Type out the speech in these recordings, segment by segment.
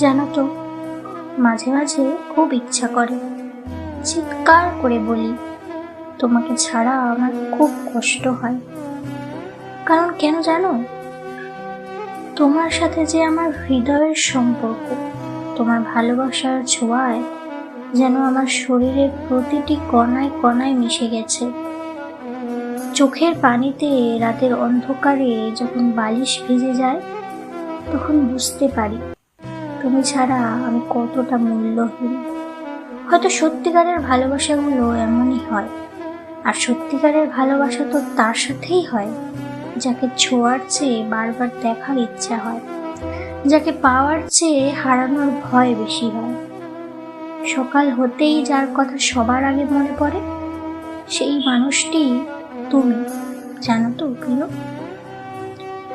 জানো তো, মাঝে মাঝে খুব ইচ্ছা করে চিৎকার করে বলি, তোমাকে ছাড়া আমার খুব কষ্ট হয়। কারণ কেন জানো? তোমার সাথে যে আমার হৃদয়ের সম্পর্ক, তোমার ভালোবাসার ছোঁয়ায় যেন আমার শরীরের প্রতিটি কণায় কণায় মিশে গেছে। চোখের পানিতে রাতের অন্ধকারে যখন বালিশ ভিজে যায়, তখন বুঝতে পারি তুমি ছাড়া আমি কতটা মূল্যহীন। হয়তো সত্যিকারের ভালোবাসাগুলো এমনই হয়, আর সত্যিকারের ভালোবাসা তো তার সাথেই হয় যাকে ছোঁয়ার চেয়ে বারবার দেখার ইচ্ছা হয়, যাকে পাওয়ার চেয়ে হারানোর ভয় বেশি হয়। সকাল হতেই যার কথা সবার আগে মনে পড়ে, সেই মানুষটি তুমি। জানো তো প্রিয়,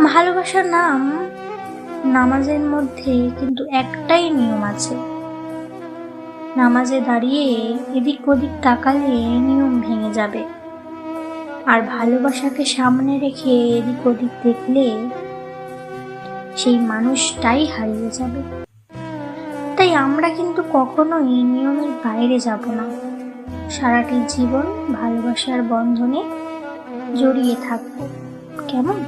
ভালোবাসার নাম নামাজের মধ্যে কিন্তু একটাই নিয়ম আছে। নামাজে দাঁড়িয়ে এদিক ওদিক তাকালে নিয়ম ভেঙে যাবে, আর ভালোবাসাকে সামনে রেখে এদিক ওদিক দেখলে সেই মানুষটাই হারিয়ে যাবে। তাই আমরা কিন্তু কখনোই নিয়মের বাইরে যাব না। সারাটি জীবন ভালোবাসার বন্ধনে জড়িয়ে থাকবো, কেমন?